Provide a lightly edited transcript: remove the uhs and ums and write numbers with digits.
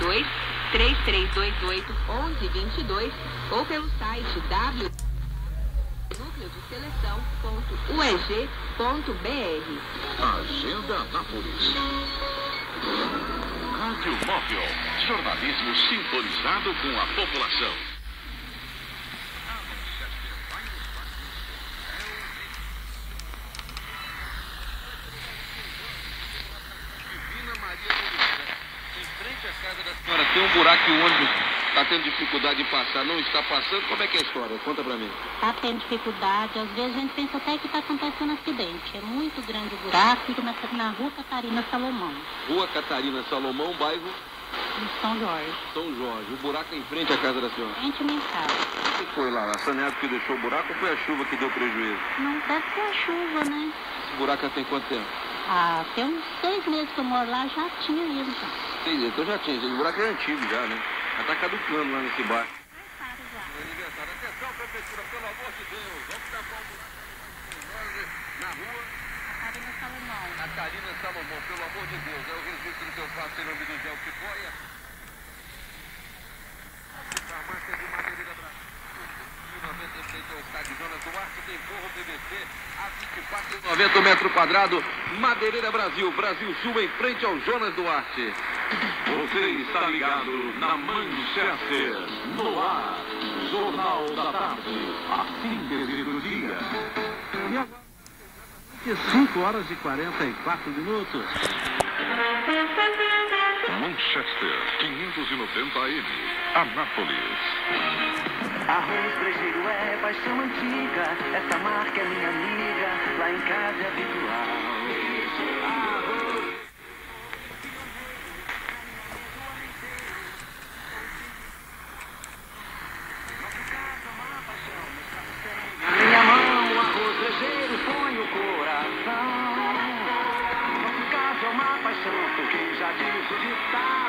52 3328 1122 ou pelo site www.nucleodeseleção.ueg.br. Agenda Anápolis. Rádio Móvel. Jornalismo sintonizado com a população. Em frente à casa da senhora tem um buraco que o ônibus está tendo dificuldade de passar, não está passando. Como é que é a história? Conta pra mim. Está tendo dificuldade, às vezes a gente pensa até que está acontecendo um acidente. É muito grande o buraco, fica na rua Catarina Salomão. Rua Catarina Salomão, bairro De São Jorge. São Jorge. O buraco é em frente à casa da senhora. Frente à minha casa. O que foi lá? A Saneago que deixou o buraco ou foi a chuva que deu prejuízo? Não deve ser a chuva, né? Esse buraco já tem quanto tempo? Ah, tem uns 6 meses que eu moro lá, já tinha ido. Já. 6 meses, então já tinha. O buraco é antigo já, né? Já tá caducando lá nesse bairro. Aniversário. Atenção, prefeitura, pelo amor de Deus. Vamos tapar o buraco na rua Catarina Salomão. Catarina Salomão, pelo amor de Deus. É o registro do seu passo em nome do Gel Tipoia. Farmácia de Madeireira Brasil. 96 é o estádio Jonas Duarte, tem forro PVC a 24,90 metro quadrado. Madeireira Brasil, Brasil Sul, em frente ao Jonas Duarte. Você está ligado na Manchester. No ar. Jornal da Tarde. A síntese do dia. E agora, 5 horas e 44 minutos. Manchester, 590 AM. Anápolis. Arroz brejeiro é paixão antiga, essa marca é minha amiga, lá em casa é habitual. Na minha mão, o arroz brejeiro põe o coração. Nosso caso é uma paixão, porque já diz o ditado.